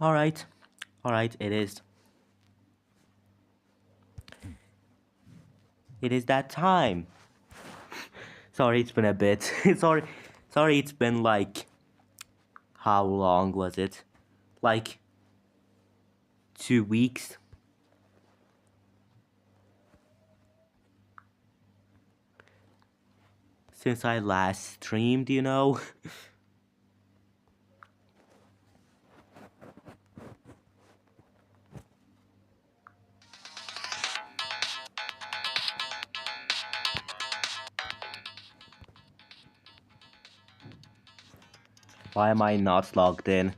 Alright. Alright, it is. It is that time. Sorry, it's been a bit. Sorry, it's been like... How long was it? Like... 2 weeks? Since I last streamed, you know? Why am I not logged in?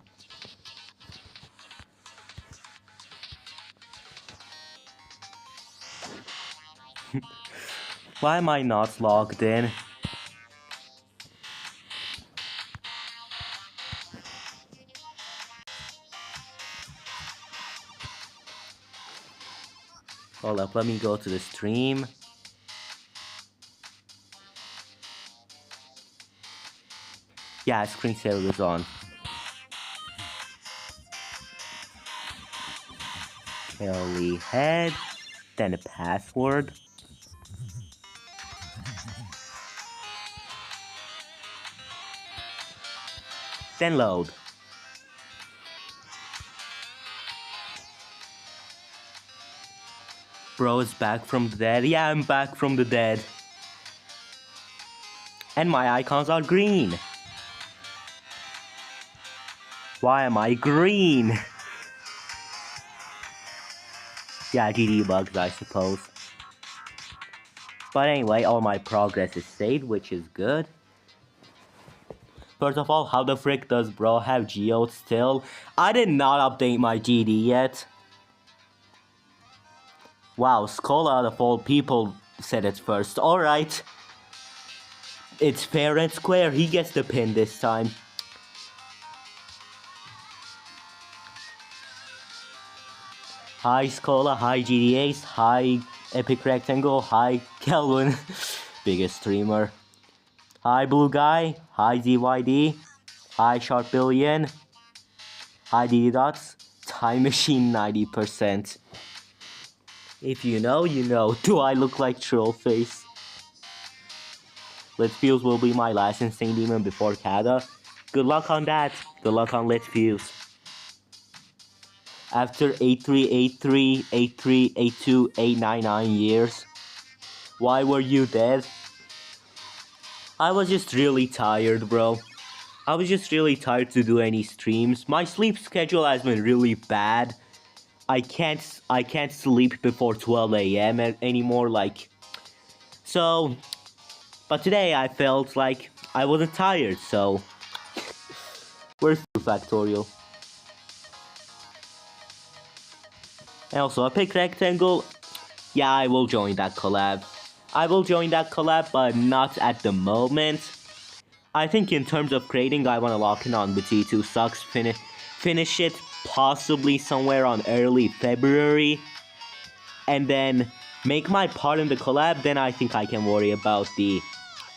Why am I not logged in? Hold up, let me go to the stream. Yeah, screensaver is on. Kelly head, then a password. Then load. Bro is back from the dead. Yeah, I'm back from the dead. And my icons are green. Why am I green? Yeah, GD bugs, I suppose. But anyway, all my progress is saved, which is good. First of all, how the frick does bro have geodes still? I did not update my GD yet. Wow, Skull out of all people said it first. Alright. It's fair and square. He gets the pin this time. Hi Skola, hi GDAs, hi Epic Rectangle, hi Kelvin, biggest streamer. Hi Blue Guy, hi ZYD, hi Sharp Billion, hi DD Dots, Time Machine 90%. If you know, you know. Do I look like Trollface? Lit Fuse will be my last Insane Demon before Kada. Good luck on that. Good luck on Lit Fuse. After 83, 83, 82, 899 years. Why were you dead? I was just really tired, bro. I was just really tired to do any streams. My sleep schedule has been really bad. I can't sleep before 12 a.m. anymore, like. So, but today I felt like I wasn't tired, so. Where's 2 Factorial? And also a Epic Rectangle. Yeah, I will join that collab. I will join that collab, but not at the moment. I think in terms of creating, I want to lock in on the T2 Sucks. Finish it possibly somewhere on early February. And then make my part in the collab. Then I think I can worry about the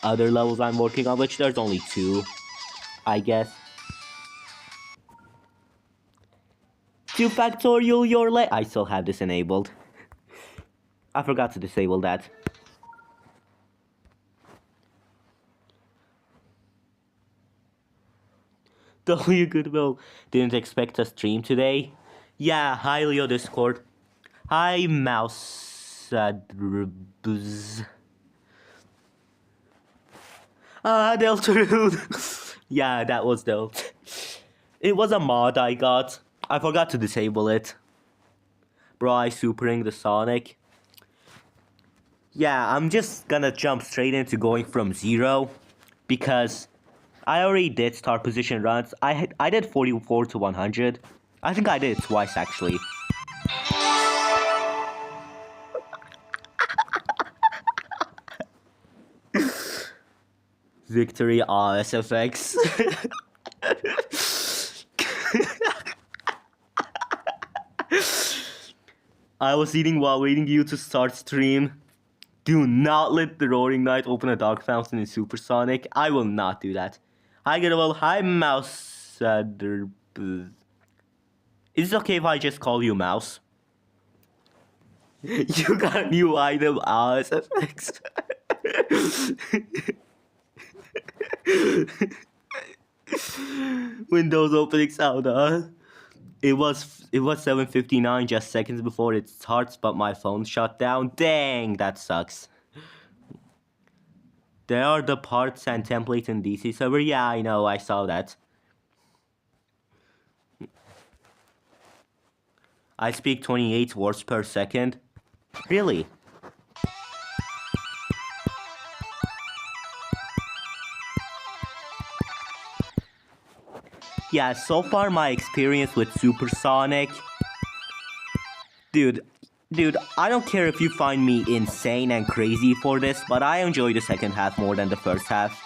other levels I'm working on, which there's only 2, I guess. 2 Factorial, you're late. I still have this enabled. I forgot to disable that. W Goodvil didn't expect a stream today. Yeah, hi Leo Discord. Hi Mouse. Deltarune. Yeah, that was Delt. It was a mod I got. I forgot to disable it. Bro, I supering the Sonic. Yeah, I'm just gonna jump straight into going from 0. Because I already did start position runs. I did 44 to 100. I think I did it twice actually. Victory SFX. I was eating while waiting you to start stream. Do not let the Roaring Knight open a Dark Fountain in Supersonic. I will not do that. Hi Goodvil, hi Mouse. Is it okay if I just call you Mouse? You got a new item, SFX. Windows opening sound, huh? It was 7:59 just seconds before it starts, but my phone shut down. Dang, that sucks. There are the parts and templates in DC server. Yeah, I know, I saw that. I speak 28 words per second. Really? Yeah, so far my experience with Supersonic. Dude, I don't care if you find me insane and crazy for this, but I enjoy the second half more than the first half.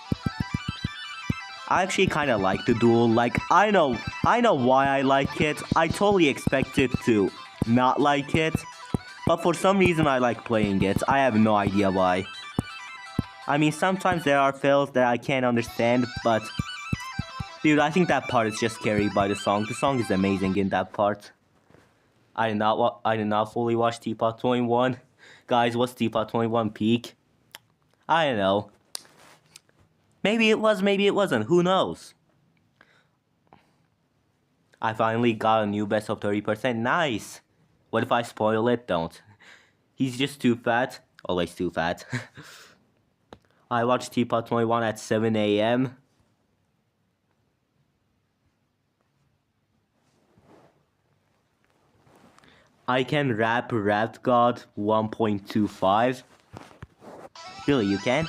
I actually kind of like the duel. Like, I know why I like it. I totally expected to not like it, but for some reason I like playing it. I have no idea why. I mean, sometimes there are fails that I can't understand, but dude, I think that part is just carried by the song. The song is amazing in that part. I did not fully watch Teapot 21. Guys, what's Teapot 21 peak? I don't know. Maybe it was, maybe it wasn't. Who knows? I finally got a new best of 30%. Nice. What if I spoil it? Don't. He's just too fat. Always too fat. I watched Teapot 21 at 7 a.m. I can rap God 1.25. Really, you can?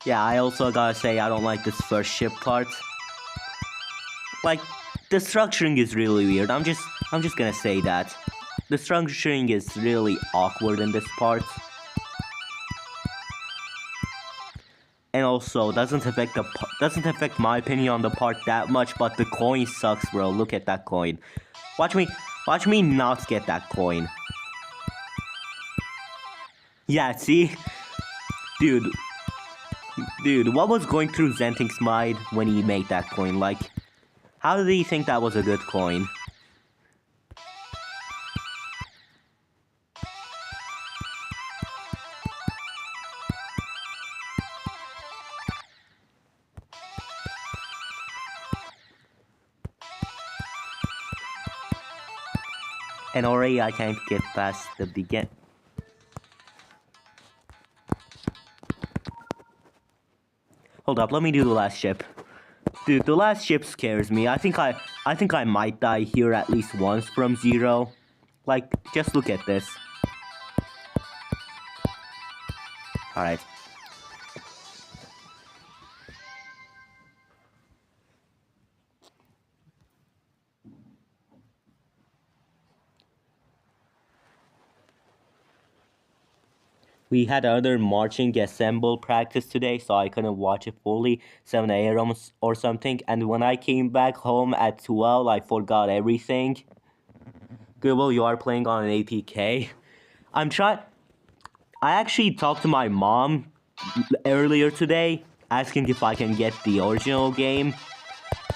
Yeah, I also gotta say I don't like this first ship part. Like, the structuring is really weird. I'm just gonna say that. The structuring is really awkward in this part. And also doesn't affect my opinion on the part that much, but the coin sucks, bro. Look at that coin. Watch me not get that coin. Yeah, see? Dude, what was going through Zenting's mind when he made that coin? Like, how did he think that was a good coin? And already I can't get past the begin. Hold up, let me do the last ship. Dude, the last ship scares me. I think I might die here at least once from zero. Like, just look at this. Alright. We had other marching assemble practice today, so I couldn't watch it fully, 7 a.m. or something, and when I came back home at 12, I forgot everything. Goodvil, you are playing on an APK. I actually talked to my mom earlier today, asking if I can get the original game,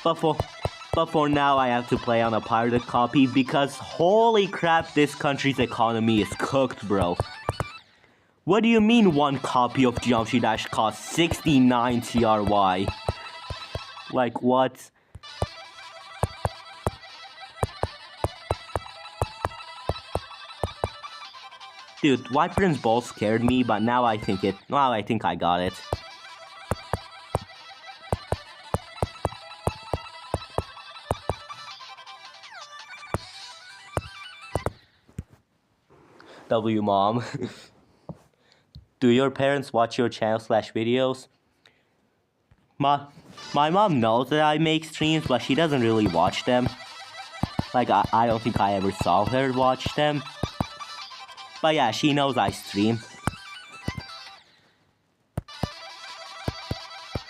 but for now I have to play on a pirated copy, because holy crap, this country's economy is cooked, bro. What do you mean one copy of Geometry Dash costs 69 TRY? Like, what? Dude, Viper's Ball scared me, but now I think I got it. W mom. Do your parents watch your channel / videos? My mom knows that I make streams, but she doesn't really watch them. Like, I don't think I ever saw her watch them. But yeah, she knows I stream.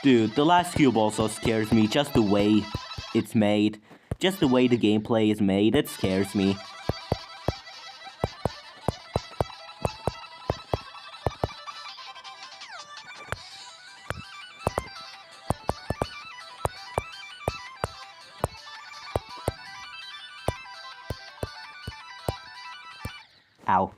Dude, the last cube also scares me, just the way it's made. Just the way the gameplay is made, it scares me. Ow.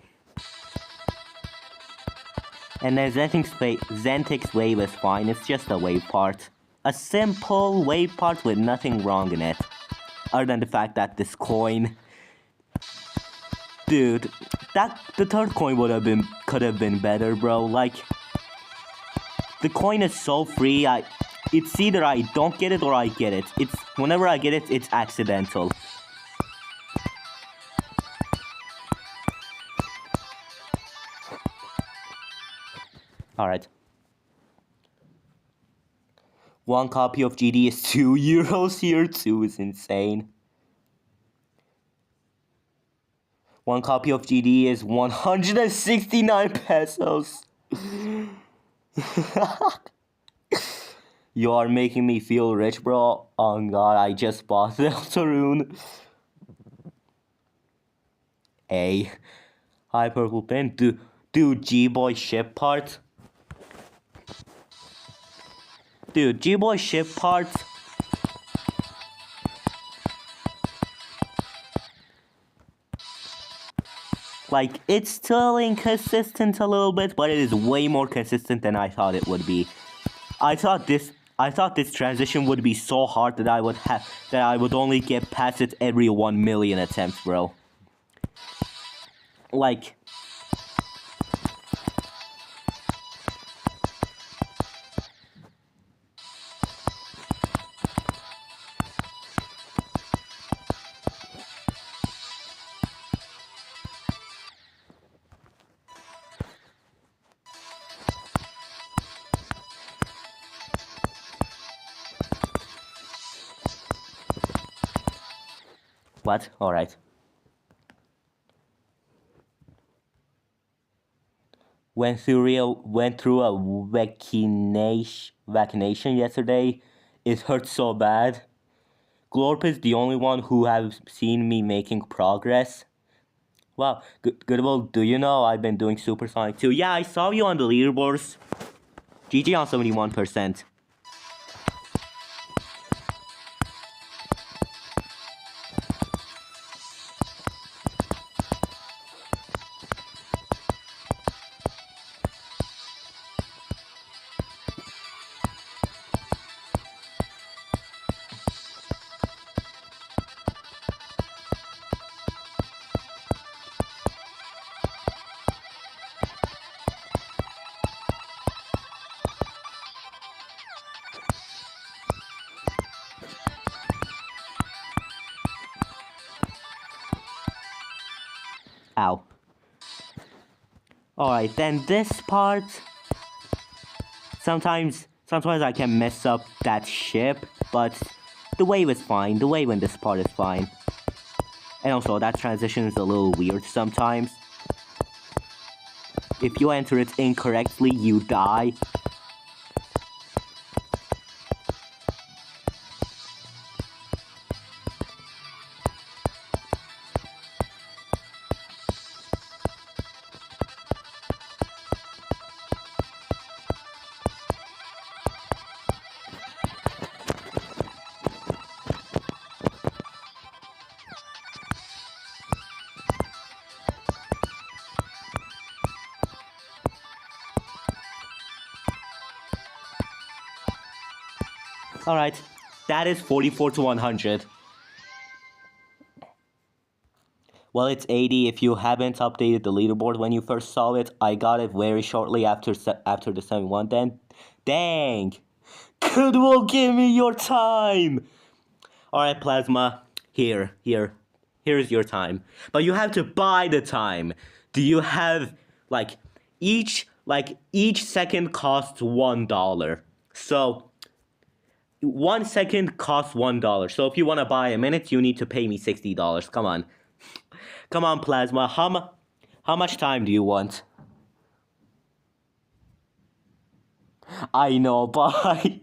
And then Zentic's wave is fine, it's just a wave part. A simple wave part with nothing wrong in it. Other than the fact that this coin... Dude, the third coin could have been better, bro. Like, the coin is so free, it's either I don't get it or I get it. Whenever I get it, it's accidental. Alright. One copy of GD is €2 here. 2 is insane. One copy of GD is 169 pesos. You are making me feel rich, bro. Oh god, I just bought the Deltarune. A. Hi, purple pin. Dude, G-Boy ship part. Dude, G-Boy ship part. Like, it's still inconsistent a little bit, but it is way more consistent than I thought it would be. I thought this transition would be so hard that I would only get past it every 1 million attempts, bro. Like, what? Alright. Went through a vaccination yesterday. It hurt so bad. Glorp is the only one who has seen me making progress. Wow, Goodvil, do you know I've been doing Supersonic too? Yeah, I saw you on the leaderboards. GG on 71%. Ow. Alright, then this part... Sometimes I can mess up that ship, but the wave is fine. The wave in this part is fine. And also, that transition is a little weird sometimes. If you enter it incorrectly, you die. Alright, that is 44 to 100. Well, it's 80. If you haven't updated the leaderboard when you first saw it, I got it very shortly after the 71. Then, dang! Goodwill, give me your time! Alright, Plasma, here's your time. But you have to buy the time. Do you have, each second costs $1. So... 1 second costs $1. So if you want to buy a minute, you need to pay me $60. Come on. Come on, Plasma. How much time do you want? I know, bye.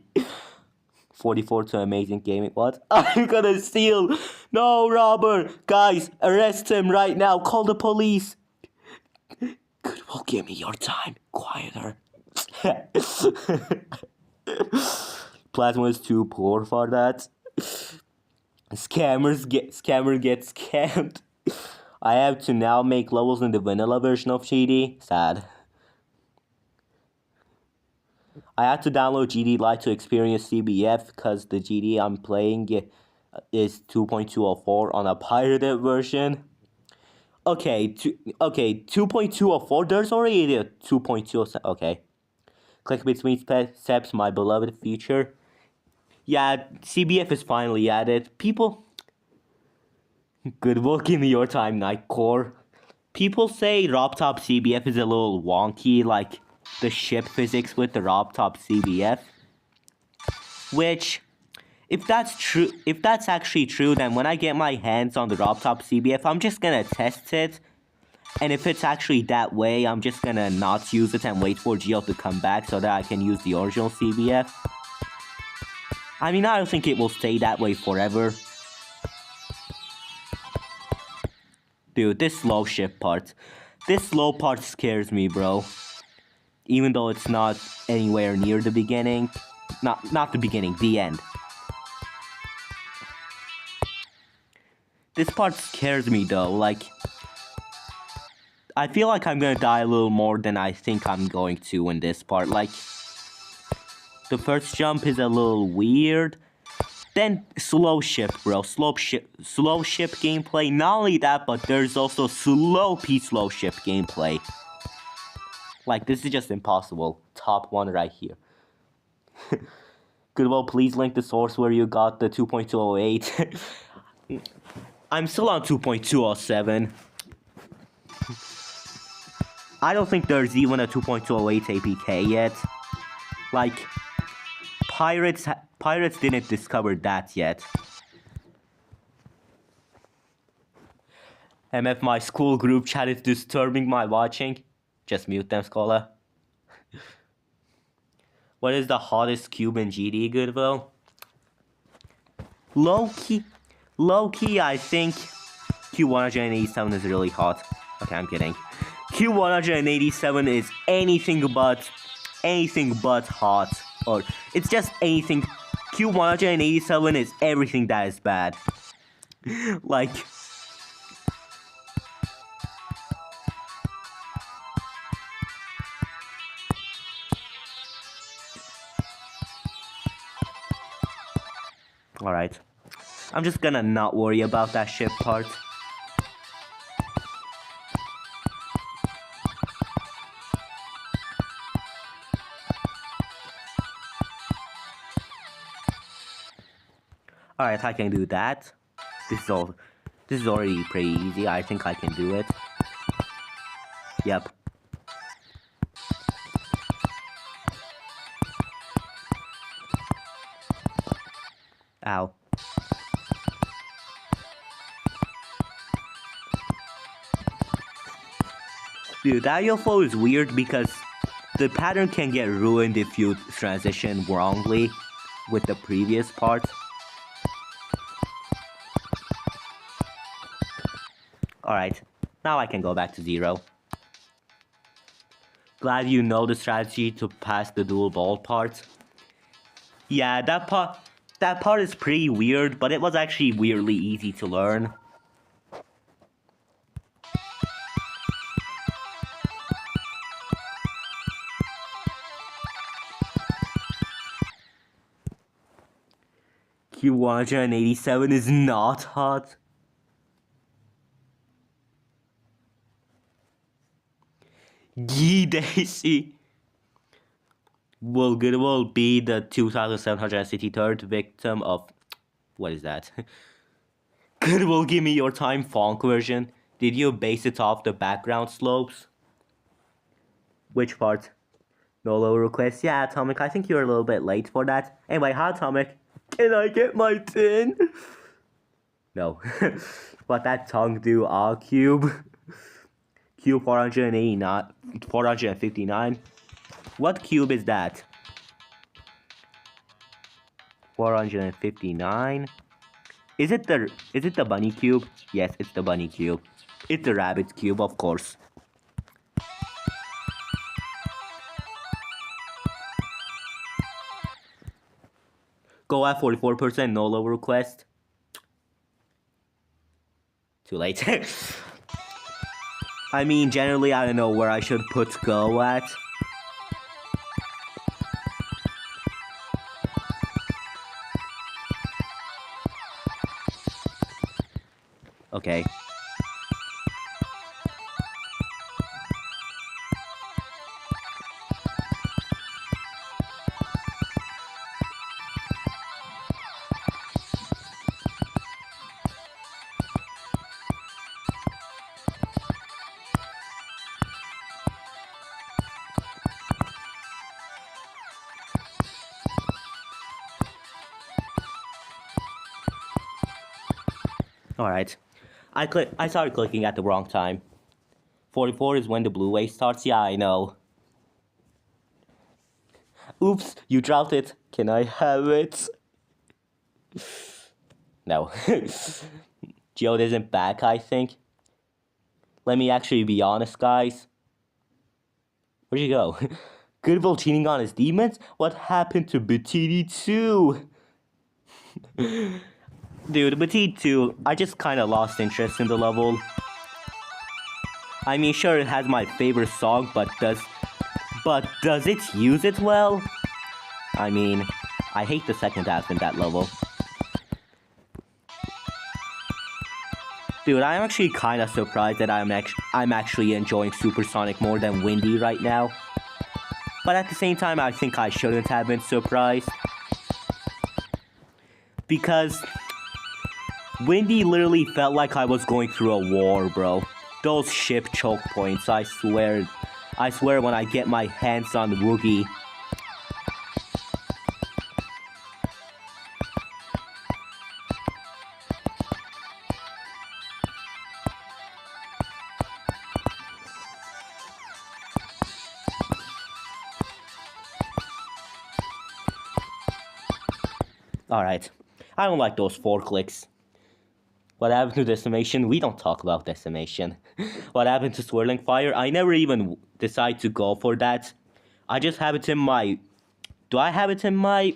44 to amazing gaming. What? I'm gonna steal. No, robber. Guys, arrest him right now. Call the police. Goodwill, give me your time. Quieter. Plasma is too poor for that. Scammer gets scammed. I have to now make levels in the vanilla version of GD. Sad. I had to download GD Lite to experience CBF because the GD I'm playing is 2.204 on a pirated version. Okay, 2.204. There's already a 2.207. Okay. Click between steps, my beloved feature. Yeah, CBF is finally added. People. Goodvil, give me your time, Nightcore. People say RobTop CBF is a little wonky, like the ship physics with the RobTop CBF. Which, if that's actually true, then when I get my hands on the RobTop CBF, I'm just gonna test it. And if it's actually that way, I'm just gonna not use it and wait for GL to come back so that I can use the original CBF. I mean, I don't think it will stay that way forever. Dude, this slow ship part. This slow part scares me, bro. Even though it's not anywhere near the beginning. Not the beginning, the end. This part scares me though, like... I feel like I'm gonna die a little more than I think I'm going to in this part. Like, the first jump is a little weird. Then slow shift, bro. Slow shift gameplay. Not only that, but there's also slow shift gameplay. Like, this is just impossible. Top one right here. Goodvil, please link the source where you got the 2.208. I'm still on 2.207. I don't think there's even a 2.208 APK yet. Like, pirates didn't discover that yet. MF, my school group chat is disturbing my watching. Just mute them, Scholar. What is the hottest cube in GD, Goodvil? Low key, I think Q187 is really hot. Okay, I'm kidding. Q187 is anything but hot. Or, it's just anything. Q187 is everything that is bad. Like... Alright. I'm just gonna not worry about that ship part. Alright, I can do that. This is already pretty easy. I think I can do it. Yep. Ow. Dude, that UFO is weird because the pattern can get ruined if you transition wrongly with the previous part. Alright, now I can go back to 0. Glad you know the strategy to pass the dual ball part. Yeah, that part is pretty weird, but it was actually weirdly easy to learn. Q187 is not hot. Gee Daisy. Will Goodvil be the 2,763rd victim of... What is that? Goodvil, give me your time funk version. Did you base it off the background slopes? Which part? No low request. Yeah, Atomic, I think you're a little bit late for that. Anyway, hi Atomic. Can I get my tin? No. What that tongue do, cube? Cube 489, 459. What cube is that? 459. Is it the bunny cube? Yes, it's the bunny cube. It's the rabbit cube, of course. Go at 44%, no low request. Too late. I mean, generally, I don't know where I should put go at. Okay. Alright. I started clicking at the wrong time. 44 is when the blue wave starts. Yeah, I know. Oops, you dropped it. Can I have it? No. Geode isn't back, I think. Let me actually be honest, guys. Where'd you go? Goodvil cheating on his demons? What happened to BTD 2? Dude, BTD 2, I just kinda lost interest in the level. I mean, sure, it has my favorite song, but does it use it well? I mean, I hate the second half in that level. Dude, I'm actually kind of surprised that I'm actually enjoying Supersonic more than Windy right now. But at the same time, I think I shouldn't have been surprised. Because Windy literally felt like I was going through a war, bro. Those ship choke points, I swear when I get my hands on Woogie. Alright, I don't like those 4 clicks. What happened to Decimation? We don't talk about Decimation. What happened to Swirling Fire? I never even decide to go for that. I just have it in my... Do I have it in my...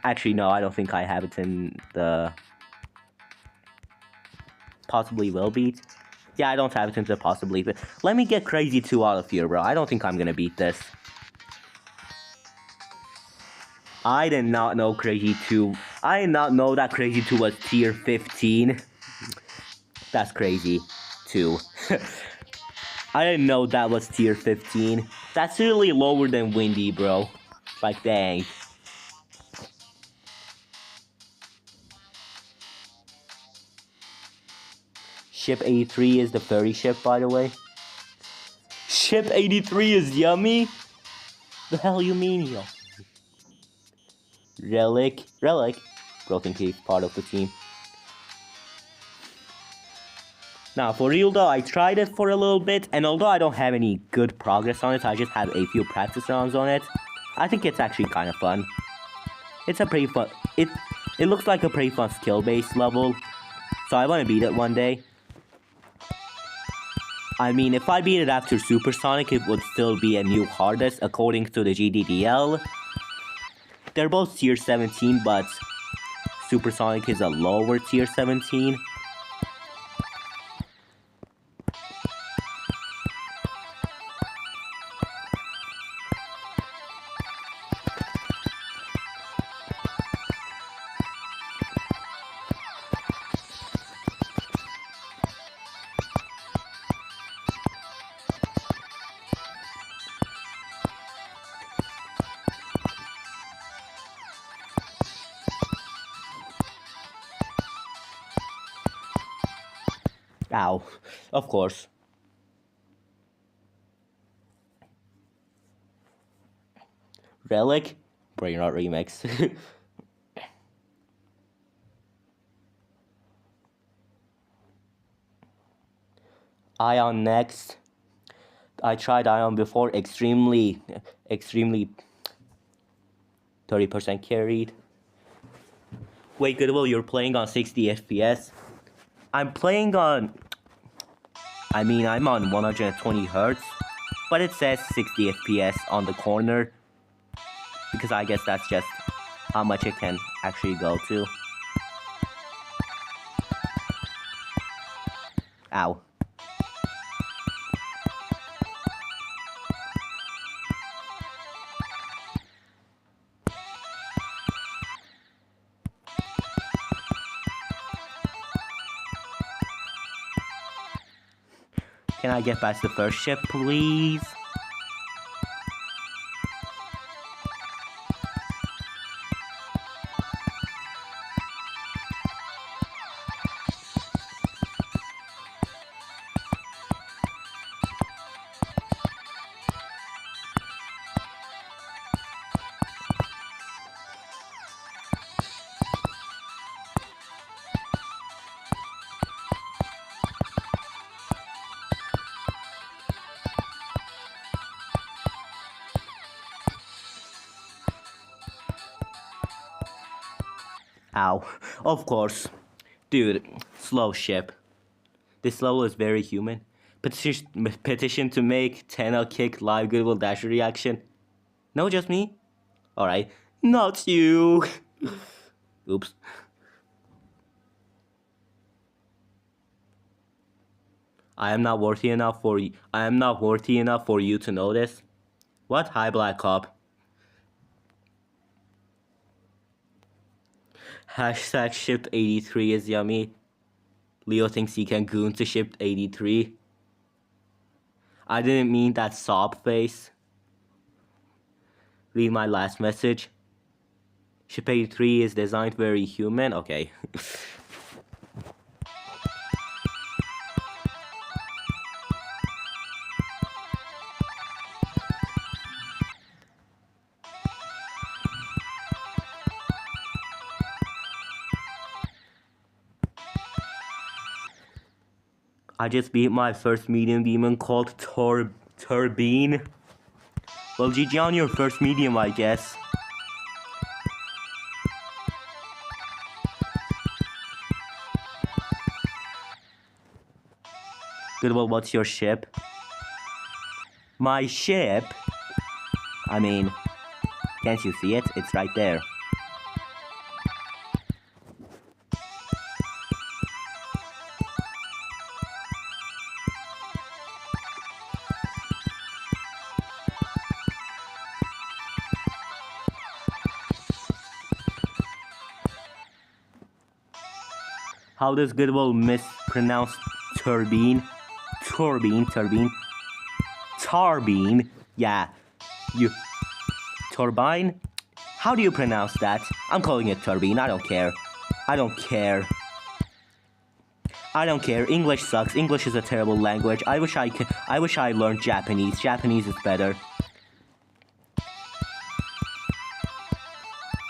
Actually, no, I don't think I have it in the... Possibly will beat. Yeah, I don't have it in the possibly, but let me get Crazy 2 out of here, bro. I don't think I'm gonna beat this. I did not know Crazy 2. I did not know that Crazy 2 was tier 15. That's crazy, too. I didn't know that was tier 15. That's really lower than Windy, bro. Like, dang. Ship 83 is the furry ship, by the way. Ship 83 is yummy? The hell you mean, yo? Relic. Broken Cave, part of the team. Now, for real though, I tried it for a little bit, and although I don't have any good progress on it, I just have a few practice rounds on it. I think it's actually kind of fun. It's a pretty fun... It looks like a pretty fun skill-based level, so I want to beat it one day. I mean, if I beat it after Supersonic, it would still be a new hardest according to the GDDL. They're both tier 17, but Supersonic is a lower tier 17. Ow, of course. Relic? Brain Rot Remix. Ion next. I tried Ion before, extremely 30% carried. Wait, Goodvil, you're playing on 60 FPS? I'm playing on... I mean, I'm on 120 Hz, but it says 60 FPS on the corner, because I guess that's just how much it can actually go to. Ow. Can I get past the first ship, please? Ow. Of course. Dude, slow ship. This level is very human. Petition to make Tenna kick live Goodvil dash reaction. No, just me? Alright. Not you. Oops. I am not worthy enough for you. I am not worthy enough for you to know this. What? Hi, Black Cop. Hashtag shipped 83 is yummy. Leo thinks he can goon to shipped 83. I didn't mean that sob face. Read my last message. Ship 83 is designed very human. Okay. I just beat my first medium demon called Turbine. Well, GG on your first medium, I guess. Good, well, what's your ship? My ship? I mean, can't you see it? It's right there. How does Goodvil mispronounce turbine? Turbine. Yeah, you. Turbine? How do you pronounce that? I'm calling it turbine. I don't care. English sucks. English is a terrible language. I wish I learned Japanese. Japanese is better.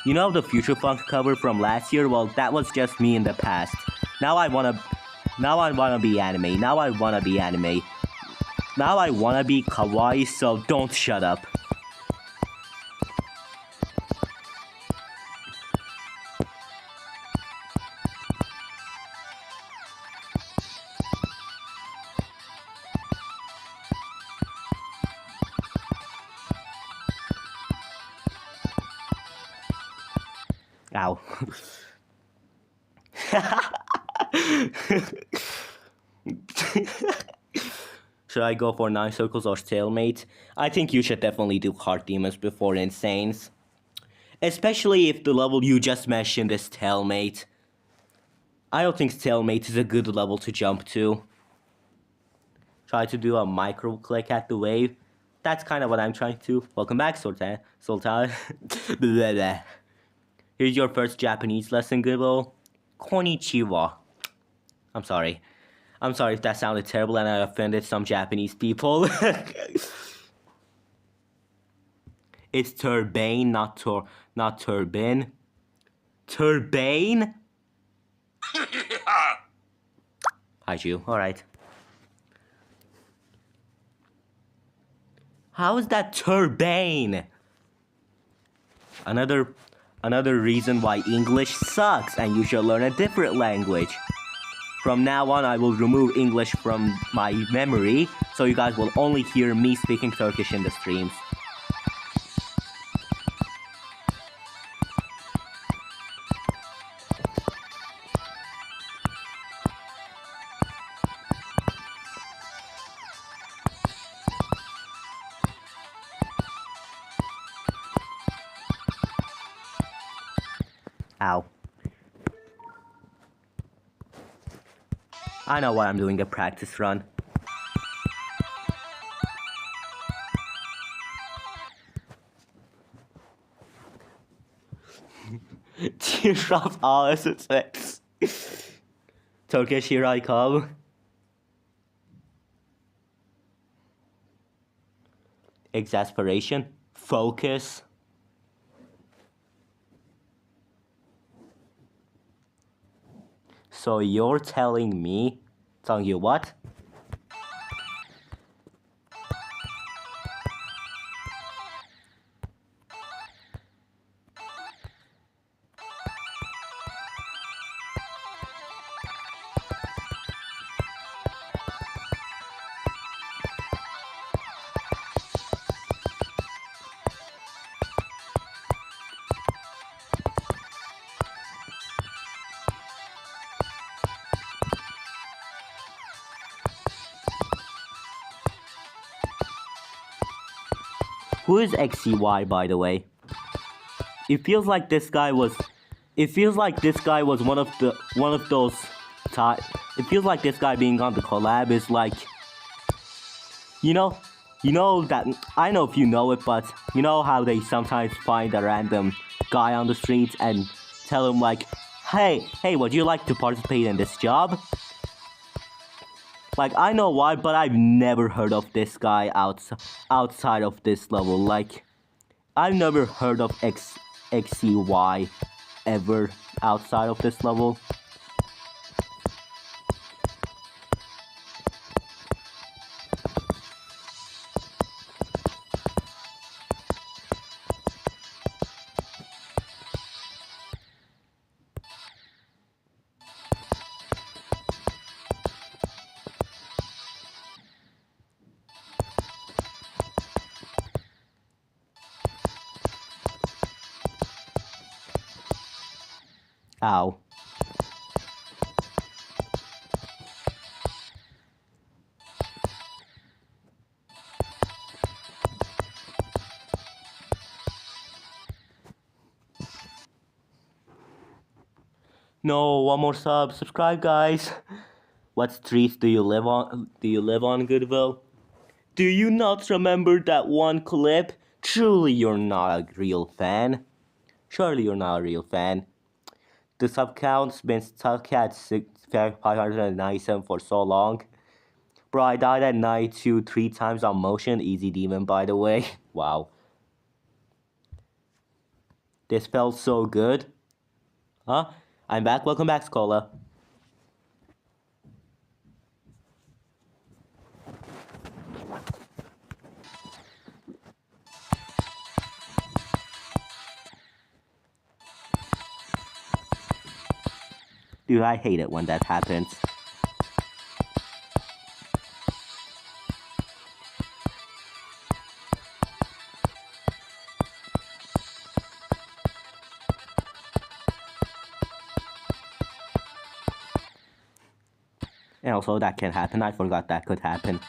You know the Future Funk cover from last year? Well, that was just me in the past. Now I wanna be anime. Now I wanna be kawaii, so don't shut up. Ow. Should I go for 9 circles or stalemate? I think you should definitely do heart demons before insanes. Especially if the level you just mentioned is stalemate. I don't think stalemate is a good level to jump to. Try to do a micro click at the wave. That's kind of what I'm trying to. Welcome back, Sultan. Here's your first Japanese lesson, Goodvil. Konnichiwa. I'm sorry if that sounded terrible and I offended some Japanese people. It's turbane, not turbine. Turbane? Hi, Jew. Alright. How is that turbane? Another reason why English sucks and you should learn a different language. From now on, I will remove English from my memory, so you guys will only hear me speaking Turkish in the streams. Ow. I know why I'm doing a practice run. Teardrops all SSX. Turkish, here I come. Exasperation. Focus. So you're telling you what? Who is XCY, by the way? It feels like this guy was one of those it feels like this guy being on the collab is like, you know that, I know if you know it, but you know how they sometimes find a random guy on the streets and tell him like, hey, would you like to participate in this job? Like, I know why, but I've never heard of this guy outside of this level. Like, I've never heard of XCY ever outside of this level. Ow. No, one more subscribe, guys. What streets do you live on? Goodvil? Do you not remember that one clip? Truly, you're not a real fan. Surely you're not a real fan. The sub count's been stuck at 597 for so long. Bro, I died at night 3 times on motion. Easy demon, by the way. Wow. This felt so good. Huh? I'm back. Welcome back, Skola. Dude, I hate it when that happens. And also, that can happen. I forgot that could happen.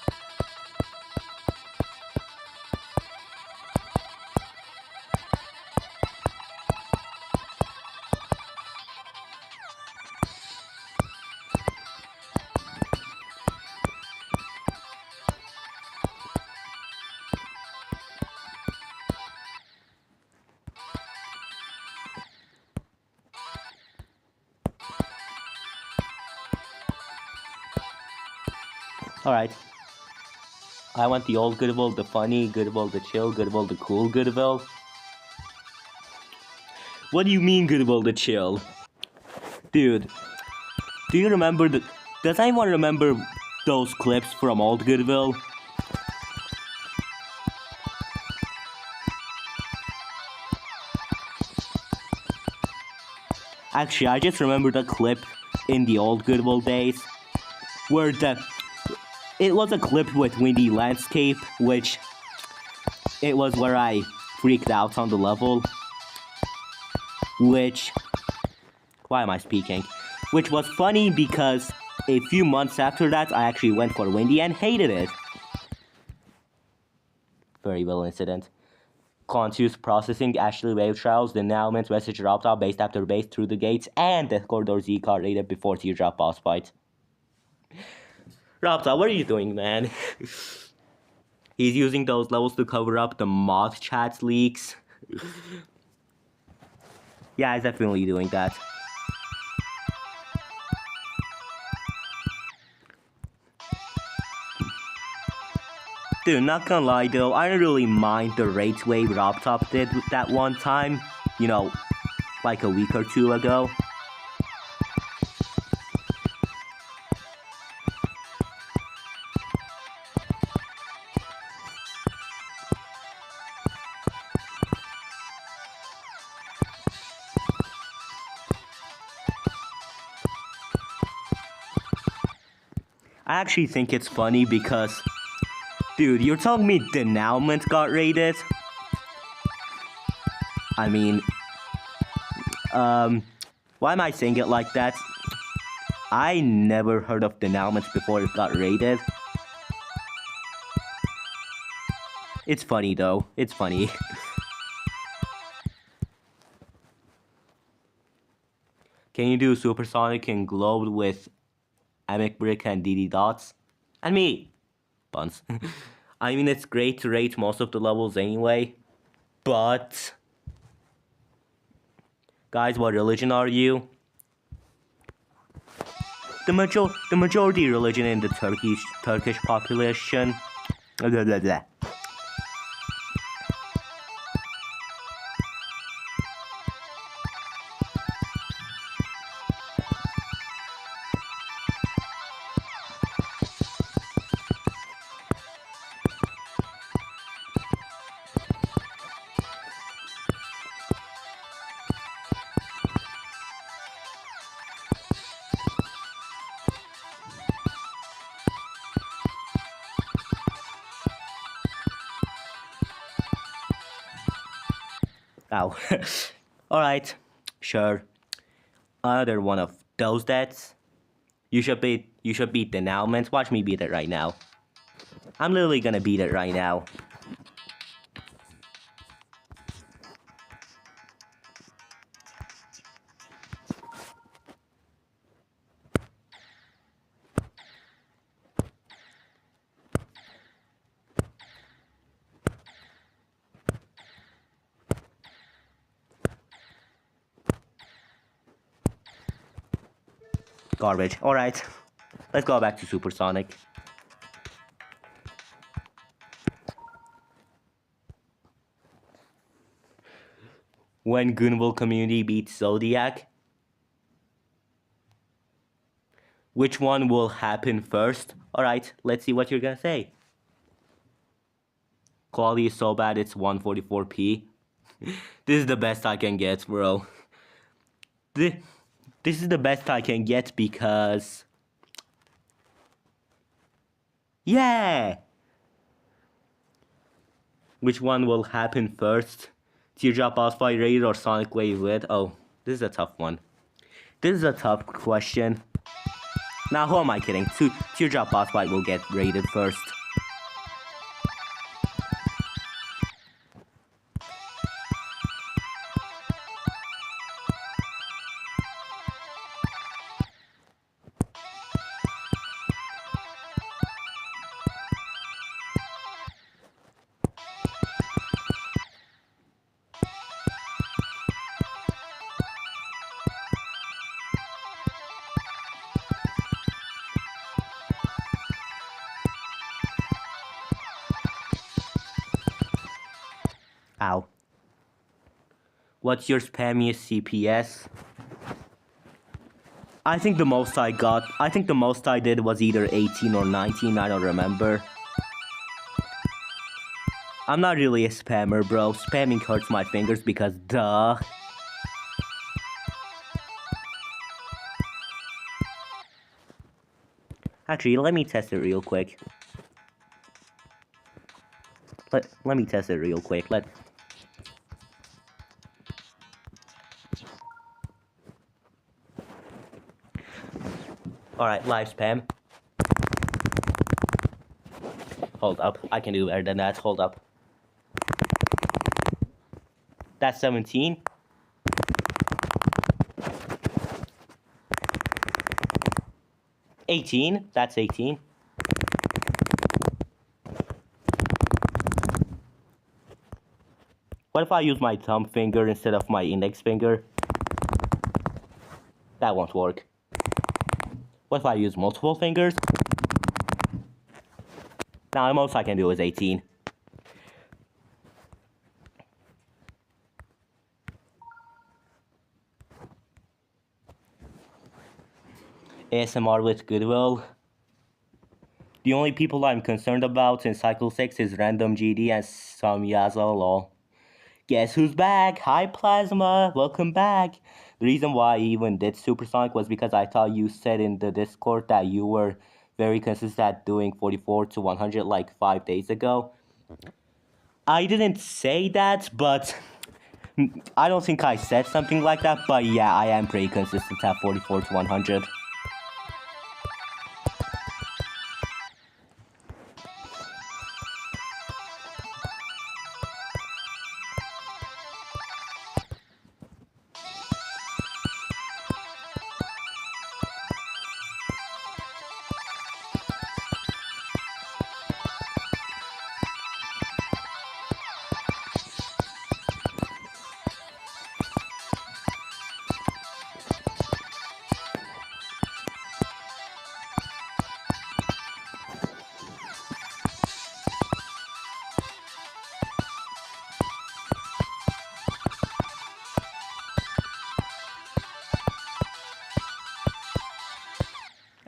Alright. I want the old Goodvil, the funny Goodvil, the chill Goodvil, the cool Goodvil. What do you mean Goodvil, the chill? Dude, do you remember does anyone remember those clips from old Goodvil? Actually, I just remember the clip in the old Goodvil days where it was a clip with windy landscape, which it was where I freaked out on the level, which, why am I speaking? Which was funny because a few months after that, I actually went for windy and hated it. Very well incident. Continuous processing, actually wave trials, the announcement message dropped out base after base through the gates, and the corridor Z card rated before teardrop boss fight. Rapta, what are you doing, man? He's using those levels to cover up the mod chat leaks. Yeah, it's definitely doing that. Dude, not gonna lie though, I don't really mind the rate way Rob Top did with that one time. You know, like a week or two ago. I actually think it's funny because, dude, you're telling me Denouement got raided? I mean, why am I saying it like that? I never heard of Denouement before it got raided. It's funny though, it's funny. Can you do Supersonic and Globe with Amic Brick and DD Dots? And me! Buns. I mean, it's great to rate most of the levels anyway, but... Guys, what religion are you? The majority religion in the Turkish population. Blah, blah, blah. Ow. Alright, sure. Another one of those deaths. You should beat Denouement. Watch me beat it right now. I'm literally gonna beat it right now. Garbage. Alright. Let's go back to Supersonic. When Goodvil community beats Zodiac, which one will happen first? Alright, let's see what you're gonna say. Quality is so bad it's 144p. This is the best I can get, bro. This is the best I can get because... Yeah! Which one will happen first? Teardrop boss fight raid or Sonic Wave with? Oh, this is a tough one. This is a tough question. Now, who am I kidding? Teardrop boss fight will get raided first. Ow. What's your spammiest CPS? I think the most I did was either 18 or 19, I don't remember. I'm not really a spammer, bro. Spamming hurts my fingers because duh. Actually, let me test it real quick. Let me test it real quick. Alright, live spam. Hold up, I can do better than that. Hold up. That's 17. That's 18. What if I use my thumb finger instead of my index finger? That won't work. What if I use multiple fingers? Now the most I can do is 18. ASMR with Goodvil. The only people I'm concerned about in Cycle 6 is Random GD and some Yaza lol. Guess who's back? Hi Plasma, welcome back. The reason why I even did Supersonic was because I thought you said in the Discord that you were very consistent at doing 44 to 100 like 5 days ago. I didn't say that, but I don't think I said something like that, but yeah, I am pretty consistent at 44 to 100.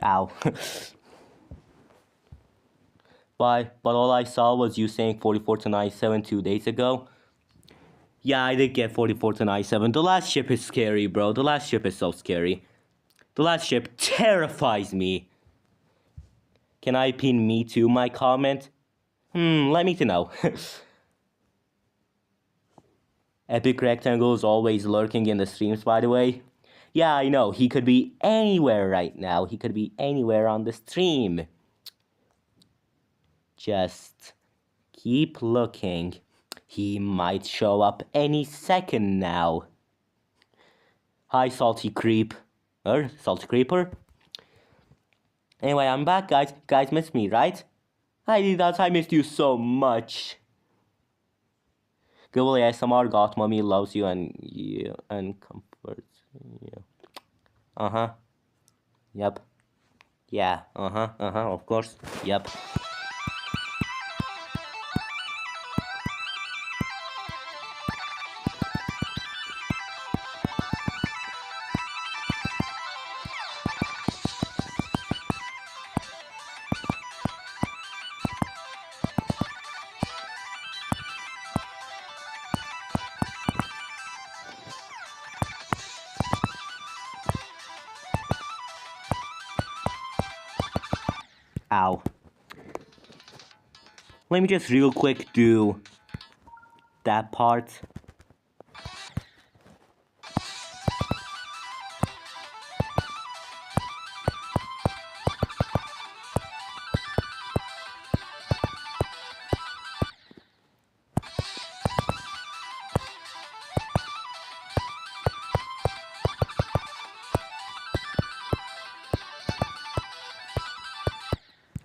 Ow. But all I saw was you saying 44 to 97 2 days ago. Yeah, I did get 44 to 97. The last ship is scary, bro. The last ship is so scary. The last ship terrifies me. Can I pin me to my comment? Let me to know. Epic Rectangle is always lurking in the streams, by the way. Yeah, I know. He could be anywhere right now. He could be anywhere on the stream. Just keep looking. He might show up any second now. Hi, Salty Creep. Salty Creeper. Anyway, I'm back, guys. Guys missed me, right? Hi, D-Dots. I missed you so much. Goodvil ASMR got mommy loves you and comforts you. Yep. Yeah. Of course. Yep. Ow. Let me just real quick do that part.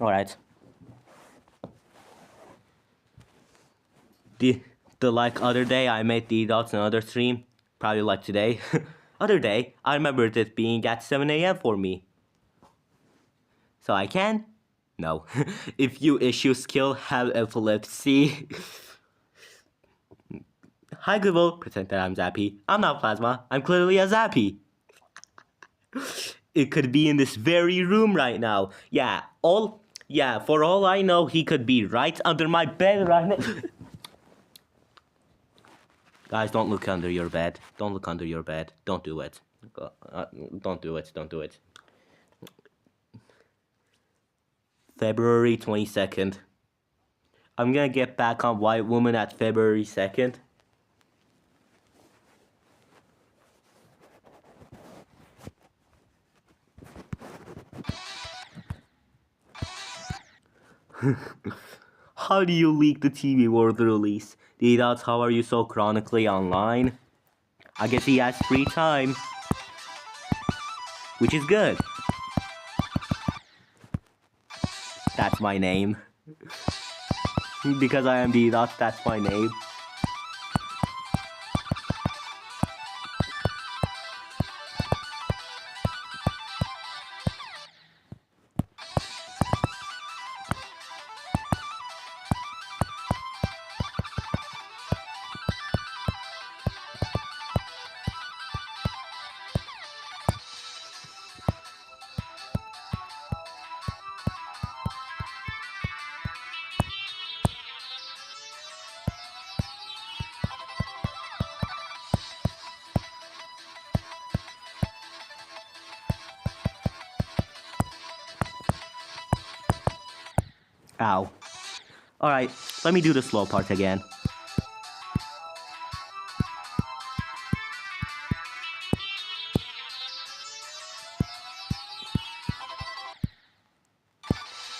Alright. The like other day I made D-Dots another stream. Probably like today. Other day, I remember it being at 7 AM for me. So I can? No. If you issue skill have epilepsy. Hi Goodvil, pretend that I'm Zappy. I'm not Plasma, I'm clearly a Zappy. It could be in this very room right now. Yeah, for all I know, he could be right under my bed right now. Guys, don't look under your bed. Don't look under your bed. Don't do it. Don't do it. Don't do it. February 22nd. I'm gonna get back on White Woman at February 2nd. How do you leak the TV World release? D-Dots, how are you so chronically online? I guess he has free time. Which is good. That's my name. Because I am D-Dots, that's my name. Ow. Alright, let me do the slow part again.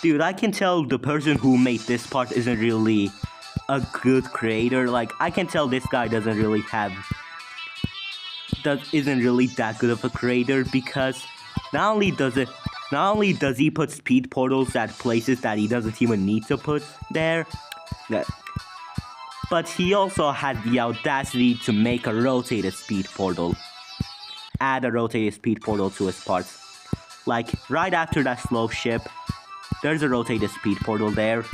Dude, I can tell the person who made this part isn't really a good creator. Like, I can tell this guy isn't really that good of a creator, because not only does he put speed portals at places that he doesn't even need to put there, but he also had the audacity to make a rotated speed portal. Add a rotated speed portal to his parts. Like, right after that slow ship, there's a rotated speed portal there.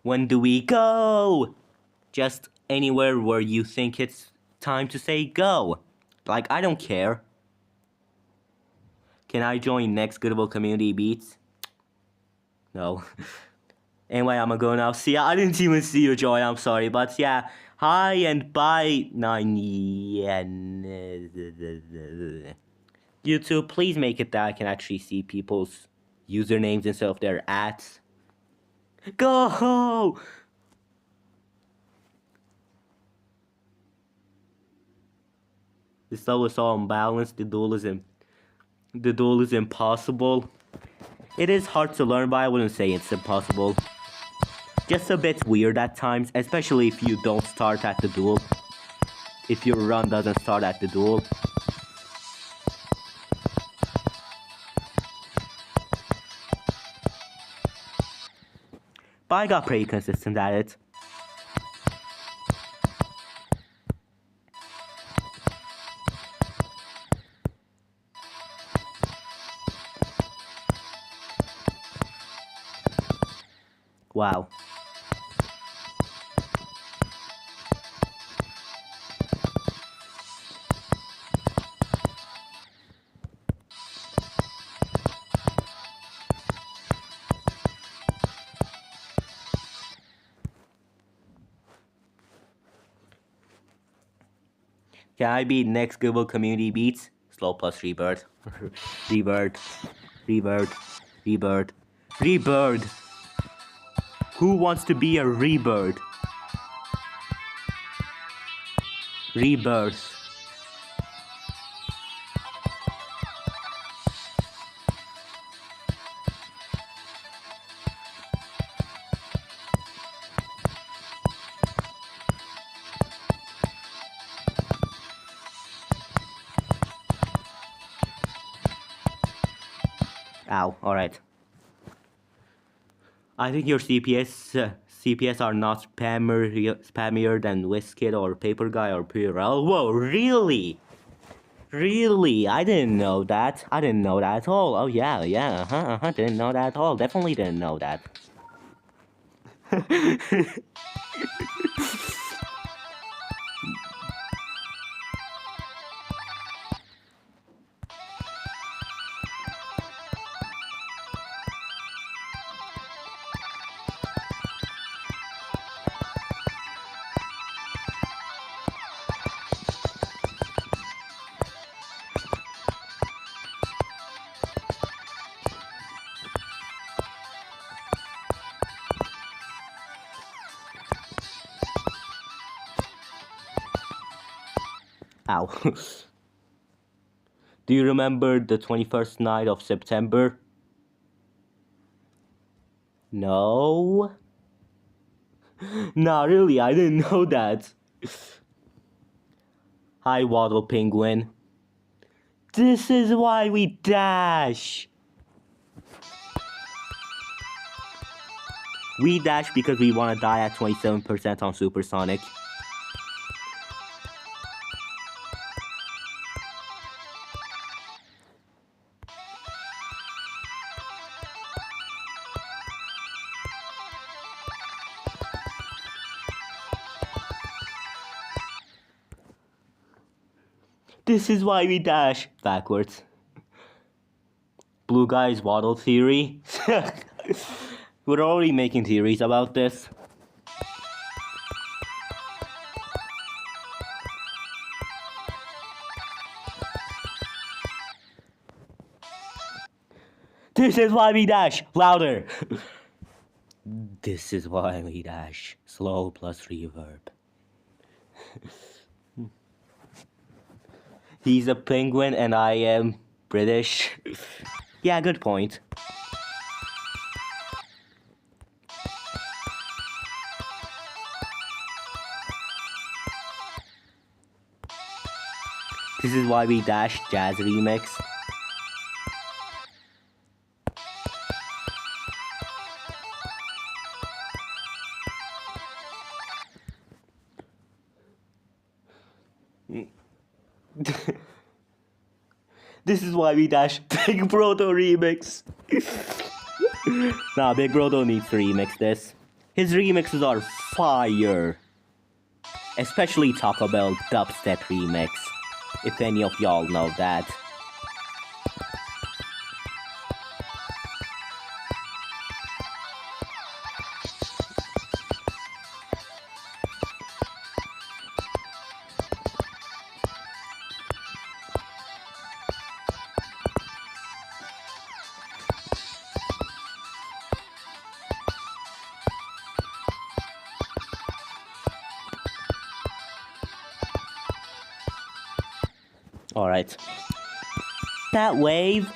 When do we go? Just anywhere where you think it's time to say go. Like, I don't care. Can I join next Goodvil Community Beats? No. Anyway, I'm gonna go now. See, I didn't even see you join, I'm sorry. But yeah, hi and bye. YouTube, please make it that I can actually see people's usernames instead of their ats. Go! This level is all unbalanced. The duel is impossible. It is hard to learn, but I wouldn't say it's impossible. Just a bit weird at times, especially if you don't start at the duel. If your run doesn't start at the duel. But I got pretty consistent at it. Wow. Can I be next Goodvil Community Beats? Slow plus rebirth. Rebirth. Rebirth. Rebirth. Rebirth. Who wants to be a rebirth? Rebirth. Ow, alright. I think your CPS are not spammier than Wizkid or Paper Guy or Purell. Whoa, really? Really? I didn't know that. I didn't know that at all. Oh yeah, didn't know that at all. Definitely didn't know that. Ow. Do you remember the 21st night of September? No? Nah, really, I didn't know that. Hi, Waddle Penguin. This is why we dash! We dash because we want to die at 27% on Supersonic. This is why we dash backwards. Blue guys waddle theory. We're already making theories about this. This is why we dash louder. This is why we dash slow plus reverb. He's a penguin and I am British. Yeah, good point. This is why we dash jazz remix. This is why we dash Big Brodo remix. Nah, Big Brodo needs to remix this. His remixes are fire. Especially Taco Bell dubstep remix. If any of y'all know that. Alright. That wave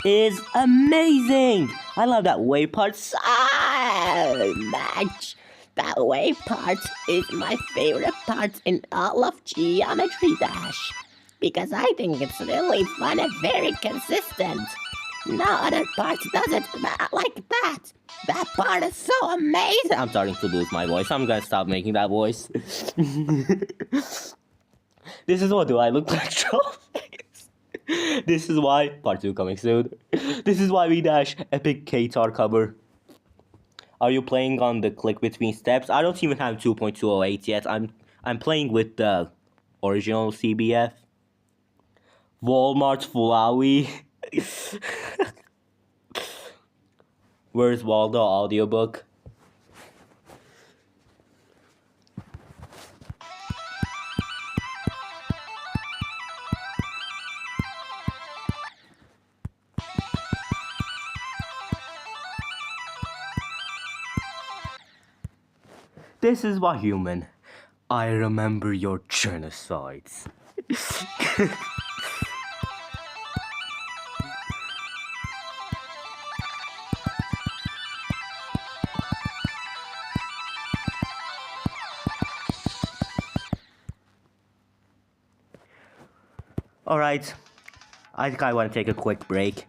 is amazing! I love that wave part so much! That wave part is my favorite part in all of Geometry Dash. Because I think it's really fun and very consistent. No other part does it like that. That part is so amazing! I'm starting to lose my voice. I'm gonna stop making that voice. This is what do I look like, Trollface? This is why, part 2 coming soon. This is why we dash epic K-Tar cover. Are you playing on the click between steps? I don't even have 2.208 yet. I'm playing with the original CBF. Walmart Fulawi. Where's Waldo audiobook? This is why, human, I remember your genocides. Alright, I think I want to take a quick break.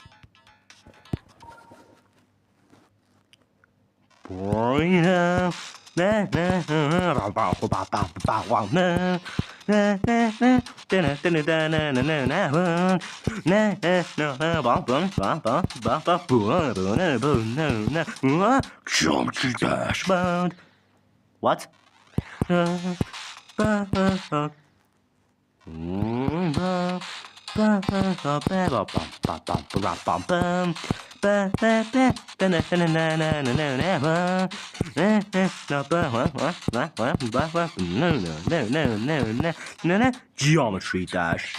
Geometry Dash mode. What? Geometry Dash.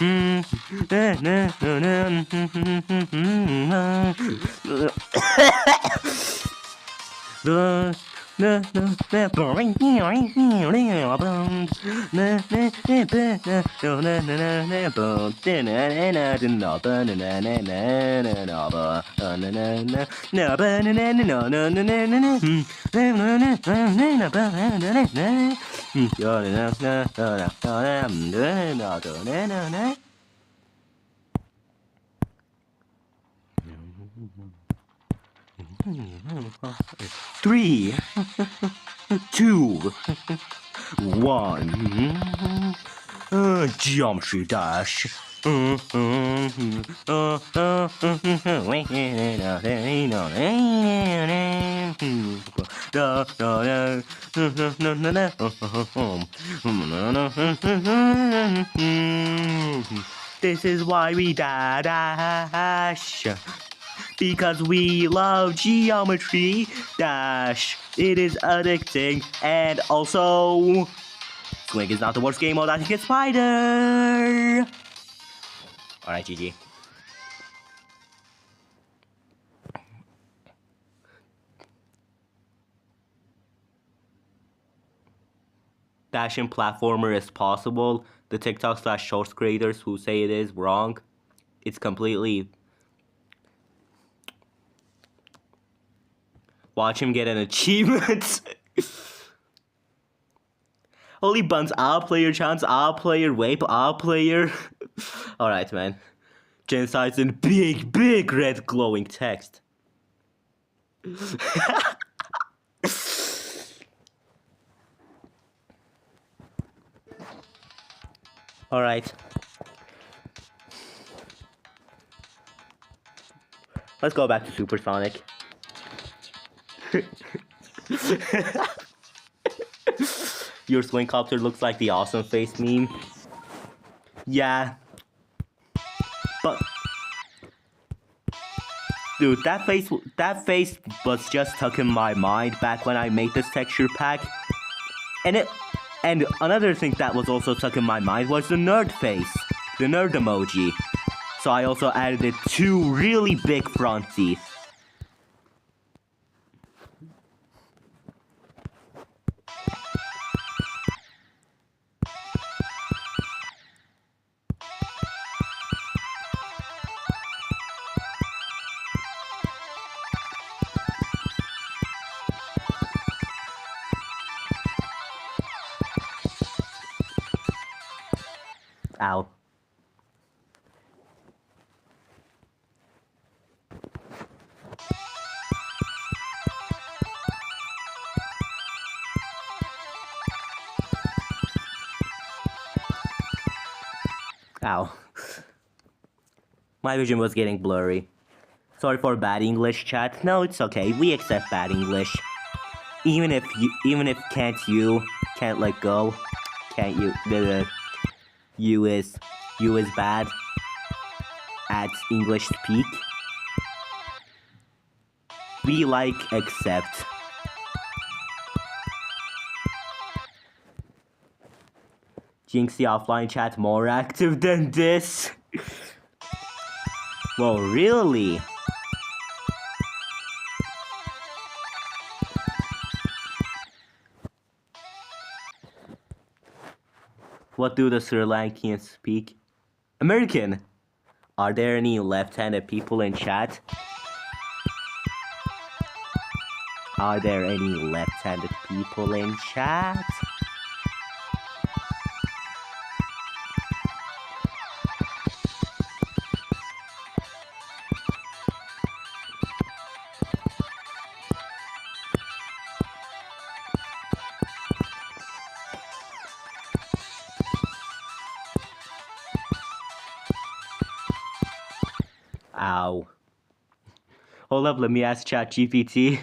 Three, 2, 1. Geometry Dash. This is why we dash. Because we love Geometry Dash. It is addicting, and also Swing is not the worst game mode. I think it's Spider. Alright, GG. Dashing platformer is possible. The TikTok/Shorts creators who say it is wrong. It's completely. Watch him get an achievement. Holy buns, all player chance, all player wape, all player. Alright, man. Genocide's in big, big red glowing text. Alright. Let's go back to Supersonic. Your swing copter looks like the awesome face meme. Yeah. But dude, that face was just stuck in my mind back when I made this texture pack. And another thing that was also stuck in my mind was the nerd face. The nerd emoji. So I also added 2 really big front teeth. Ow. Ow. My vision was getting blurry. Sorry for bad English, chat. No, it's okay. We accept bad English. Even if can't let go. Can't you? You is bad at English speak. We accept. Jinxie offline chat more active than this. Whoa, really? What do the Sri Lankans speak? American! Are there any left-handed people in chat? Are there any left-handed people in chat? Ow. Hold up, let me ask ChatGPT.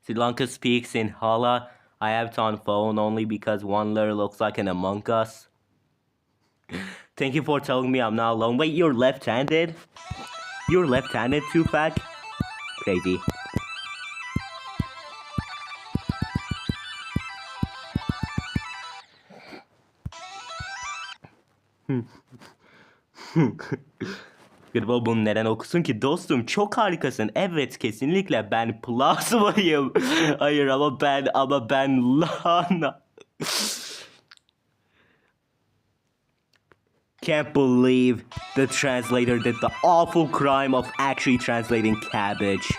Sri Lanka speaks in Hala. I have it on phone only because one letter looks like an Among Us. Thank you for telling me I'm not alone. Wait, you're left-handed? You're left-handed, Tupac? Crazy. Goodvil bunu neden okusun ki? Dostum çok harikasın. Evet, kesinlikle ben plasmayım. Hayır ama ben lahana. Can't believe the translator did the awful crime of actually translating cabbage.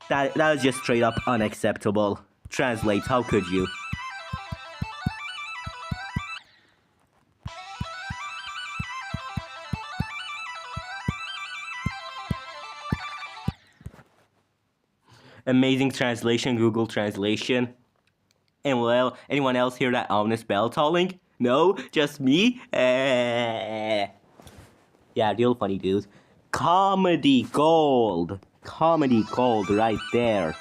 That is just straight up unacceptable. Translate, how could you? Amazing translation, Google Translation. And well, anyone else hear that ominous bell tolling? No? Just me? Yeah, real funny, dude. Comedy gold. Comedy gold right there.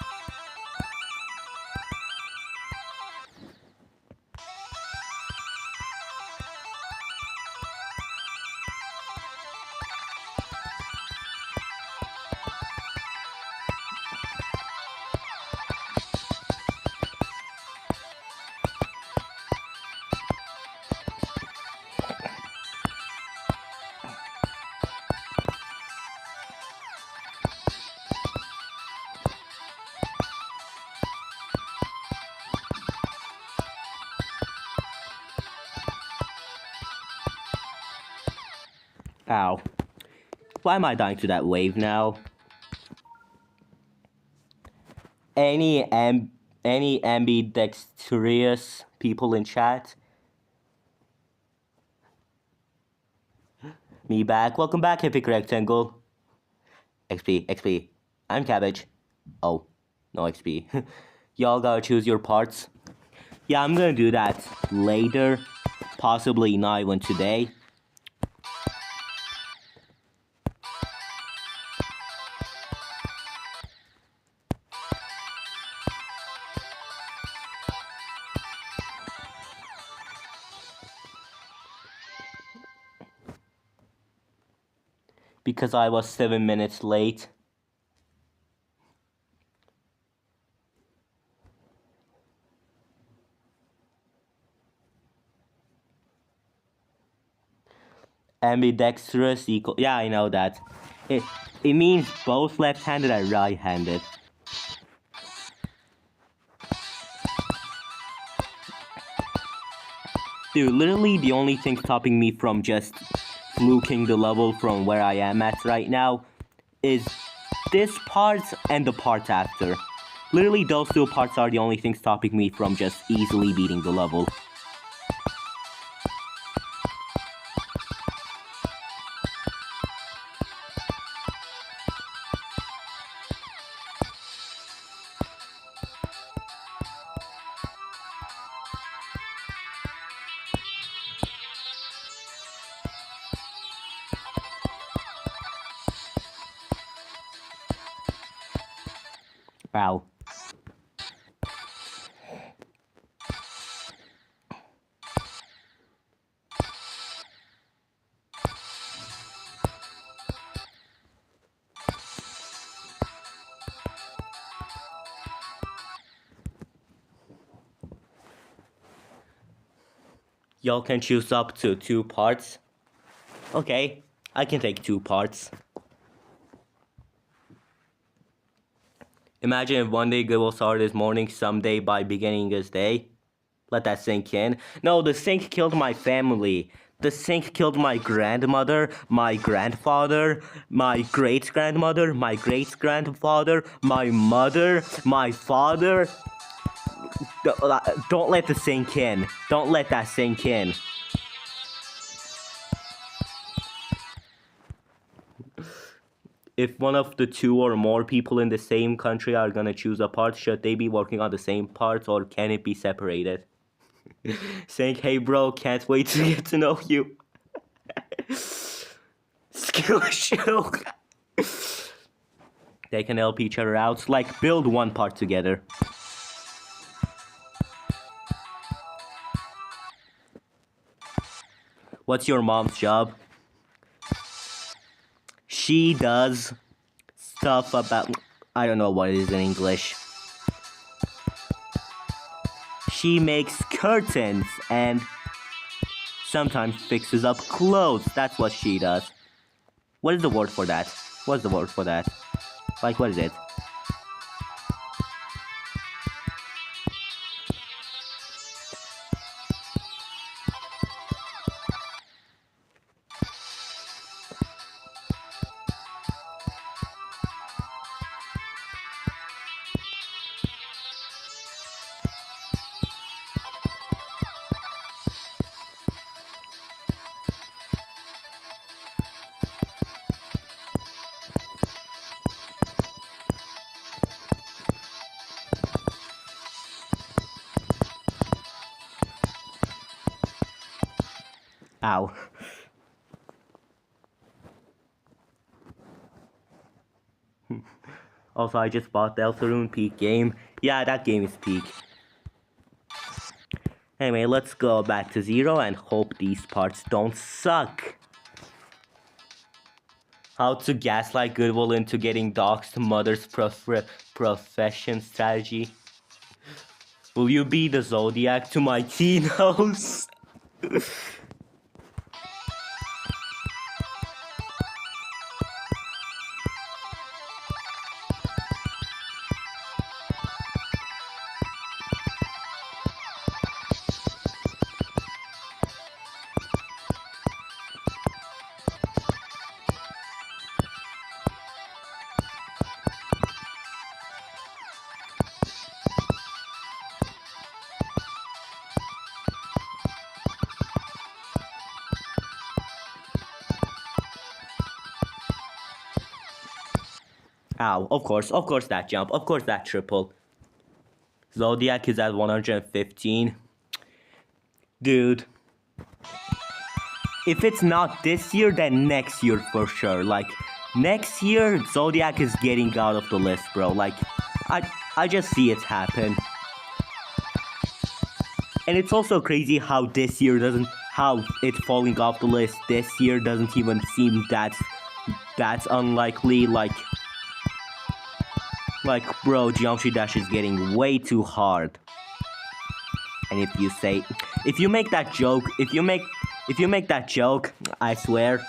Ow. Why am I dying to that wave now? Any ambidextrous people in chat? Me back. Welcome back, Epic Rectangle. XP. I'm Cabbage. Oh, no XP. Y'all gotta choose your parts. Yeah, I'm gonna do that later. Possibly not even today. Because I was 7 minutes late. Ambidextrous equal. Yeah, I know that. It means both left-handed and right-handed. Dude, literally the only thing stopping me from just fluking the level from where I am at right now is this part and the part after. Literally those two parts are the only thing stopping me from just easily beating the level. Wow. Y'all can choose up to 2 parts. Okay, I can take 2 parts. Imagine if one day Goodvil started his morning someday by beginning his day. Let that sink in. No, the sink killed my family. The sink killed my grandmother, my grandfather, my great-grandmother, my great-grandfather, my mother, my father. Don't let the sink in. Don't let that sink in. If one of the 2 or more people in the same country are gonna choose a part, should they be working on the same part or can it be separated? Saying, hey bro, can't wait to get to know you. Skill show. They can help each other out, like build one part together. What's your mom's job? She does stuff about... I don't know what it is in English. She makes curtains and sometimes fixes up clothes. That's what she does. What is the word for that? What's the word for that? Like, what is it? Ow. Also, I just bought Deltarune Peak game. Yeah, that game is peak. Anyway, let's go back to 0 and hope these parts don't suck. How to gaslight Goodvil into getting doxed mother's profession strategy. Will you be the Zodiac to my Kinos? Ow, of course that jump, of course that triple. Zodiac is at 115. Dude. If it's not this year, then next year for sure. Like, next year, Zodiac is getting out of the list, bro. Like, I just see it happen. And it's also crazy how this year how it's falling off the list this year doesn't even seem that's unlikely. Like, bro, Geometry Dash is getting way too hard. And if you make that joke, I swear,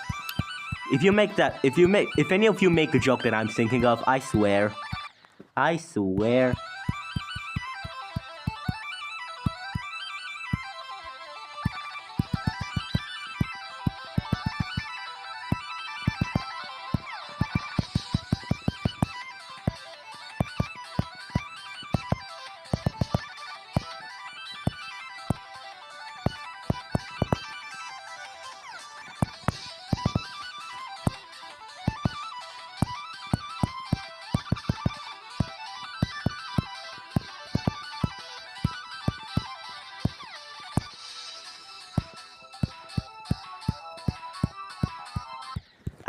if any of you make a joke that I'm thinking of, I swear.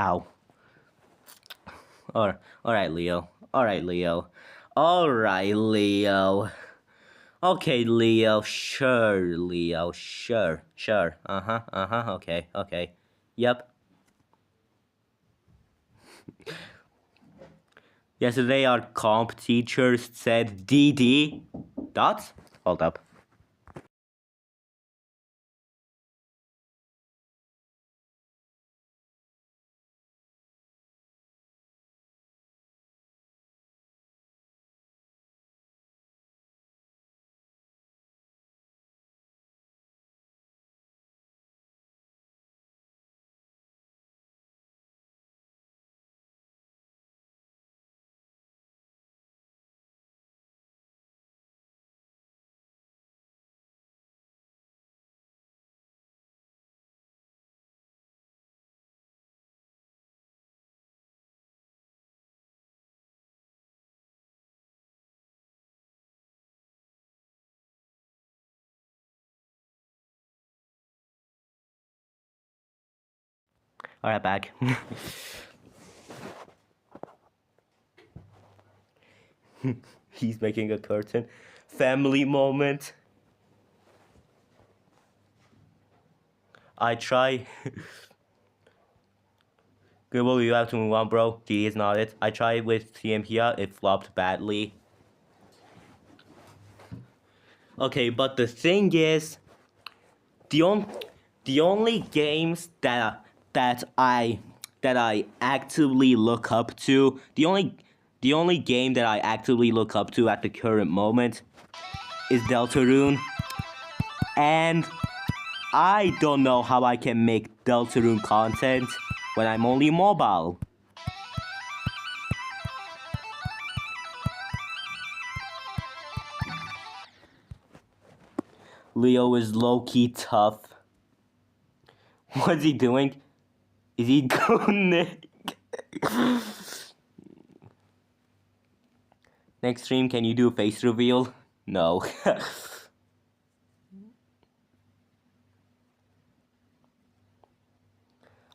Ow. Alright, Leo. Okay, Leo. Sure, Leo. Sure. Okay. Yep. Yesterday, our comp teachers said DD. Dots? Hold up. Alright, back. He's making a curtain. Family moment. I try. Goodvil, you have to move on, bro. D is not it. I tried with TM here. It flopped badly. Okay, but the thing is, the only games that I actively look up to, the only game that I actively look up to at the current moment is Deltarune, and I don't know how I can make Deltarune content when I'm only mobile. Leo is low-key tough. What's he doing? Is he going Nick? Next stream, can you do a face reveal? No.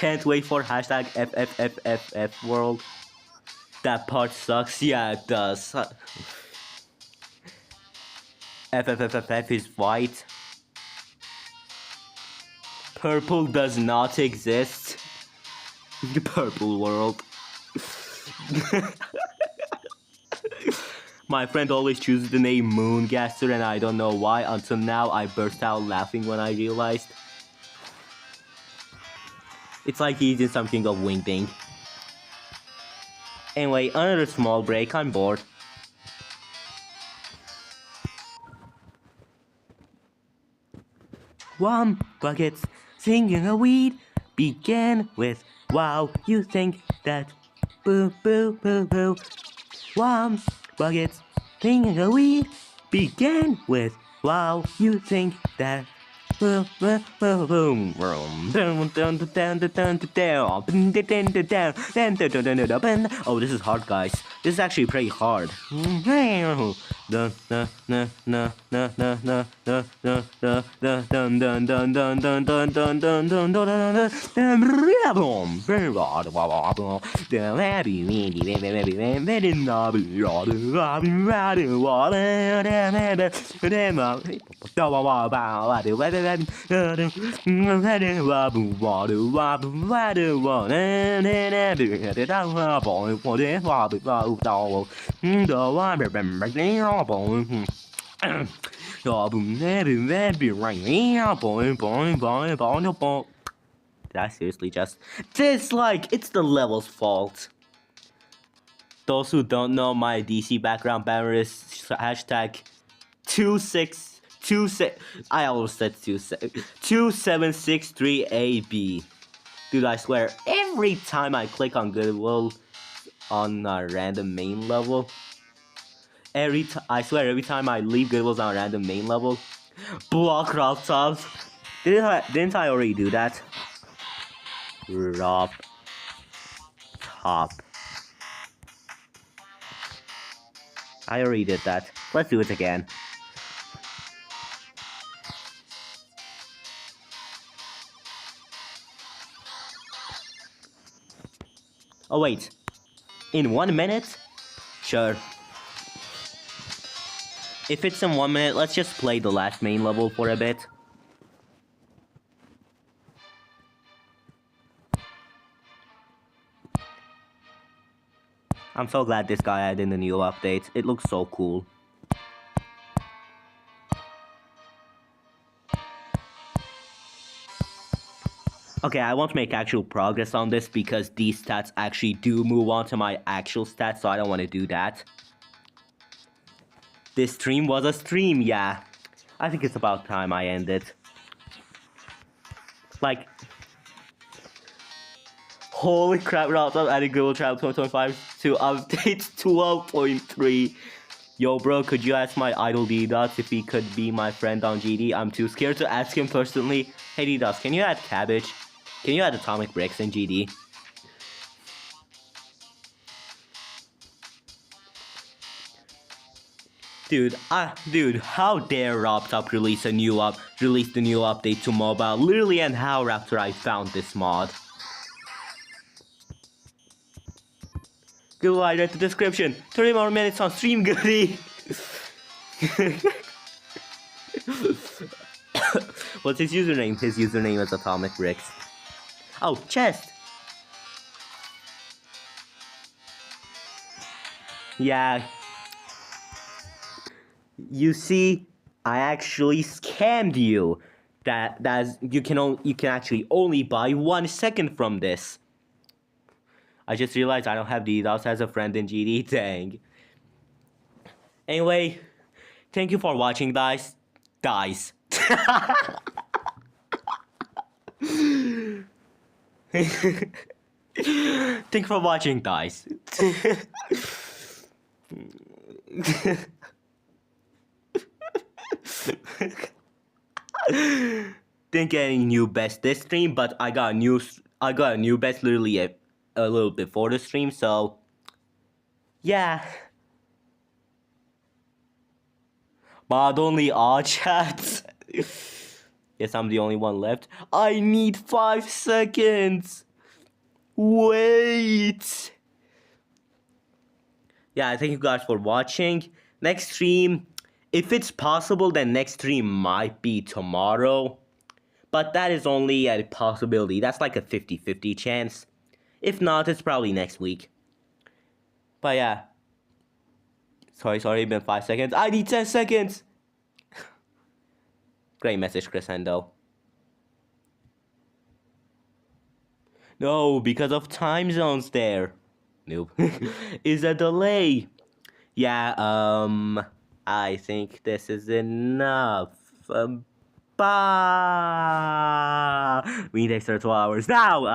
can't wait for hashtag FFFFF world. That part sucks. Yeah, it does. FFFFF is white. Purple does not exist. The purple world. My friend always chooses the name Moongaster, and I don't know why. Until now, I burst out laughing when I realized. It's like he's in something of Wing Ding. Anyway, another small break. I'm bored. One buckets singing a weed began with wow. You think that boo boo boo boo. One buckets singing a weed began with wow. You think that. Oh, this is hard, guys. This is actually pretty hard. Did I seriously just dislike? It's the level's fault. Those who don't know, my DC background banner is hashtag 2626. I almost said 2763AB. Dude, I swear, every time I click on Goodvil on a random main level, I swear every time I leave Goodvil's on a random main level, block crop tops. Didn't I already do that? Crop top. I already did that. Let's do it again. Oh wait, in 1 minute? Sure. If it's in 1 minute, let's just play the last main level for a bit. I'm so glad this guy added in the new update. It looks so cool. Okay, I won't make actual progress on this because these stats actually do move on to my actual stats, so I don't want to do that. This stream was a stream, yeah. I think it's about time I end it. Like, holy crap, Rob, I'm adding Google Travel 2025 to update 12.3. Yo, bro, could you ask my idol D-Dots if he could be my friend on GD? I'm too scared to ask him personally. Hey, D-Dots, can you add Cabbage? Can you add Atomic Bricks in GD? Dude, how dare RobTop release the new update to mobile? Literally, and how after I found this mod. Go right at the description. 30 more minutes on stream, goodie. What's his username? His username is Atomic Bricks. Oh, chest. Yeah. You see, I actually scammed you. You can actually only buy 1 second from this. I just realized I don't have D-Dots as a friend in GD. Dang. Anyway, thank you for watching, guys. Thank you for watching, guys. Didn't get any new best this stream, but I got a new best literally a little before the stream, so yeah. Mod only all chats. Yes, I'm the only one left. I need 5 seconds. Wait. Yeah, thank you guys for watching. Next stream, if it's possible, then next stream might be tomorrow. But that is only a possibility. That's like a 50-50 chance. If not, it's probably next week. But yeah. Sorry, been 5 seconds. I need 10 seconds! Great message, Crescendo. No, because of time zones there. Nope. Is a delay. Yeah, I think this is enough. Bye! We need extra 2 hours now.